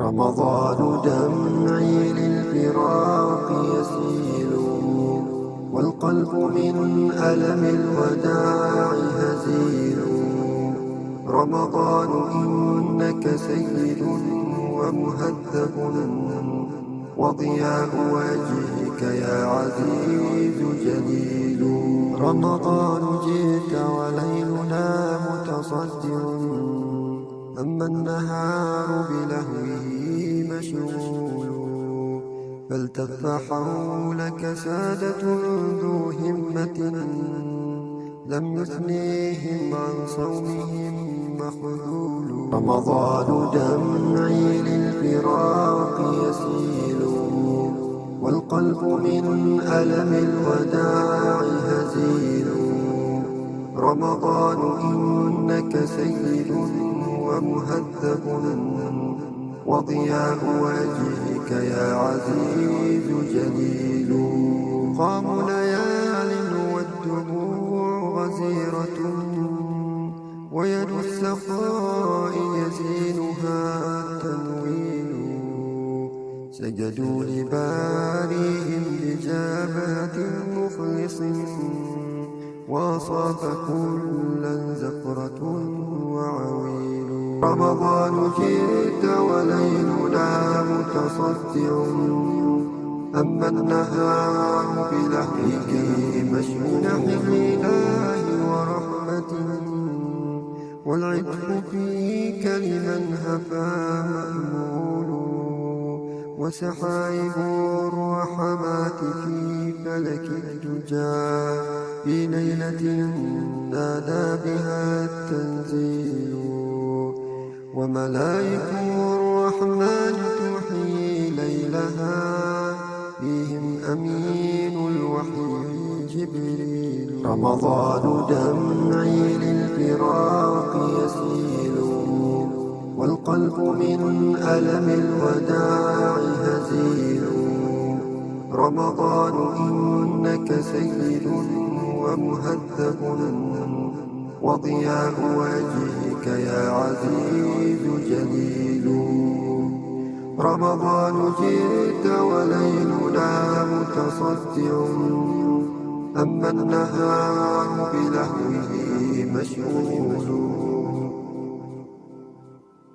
رمضان دمعي للفراق يسيل، والقلب من ألم الوداع هزيل. رمضان إنك سيد ومهذب، وضياء وجهك يا عزيز جليل. رمضان جئت وليلنا متصدع، أما النهار بلهوه مشغول. فالتف حولك سادة ذو همة، لم يثنيهم عن صومهم مخذول. رمضان دمعي للفراق يسيل، والقلب من ألم الوداع هزيل. رمضان إنك سيد ومهذب، وضياء وجهك يا عزيز جليل. قام ليال والدموع غزيرة، ويد السخاء يزينها التنويل. سجدوا لباريهم بجابات مخلص، وأصاب كلا زفرة وعويل. رمضان جئت وليلنا متصدع، أما النهار بلهوك مشغول. الله ورحمة والعتق فيك لمن هفا مأمول. وسحائب الرحمات في فلك الدجى، في ليلة نادى بها التنزيل. وملائك الرحمن تحيي ليلها، فيهم أمين الوحي جبريل. رمضان دمعي للفراق يسيل، والقلب من ألم الوداع هزيل. رمضان إنك سيد ومهذب، وضياء وجهك يا عزيز جليل. رمضان جئت وليلنا متصدع، أما النهار بلهوه مشغول.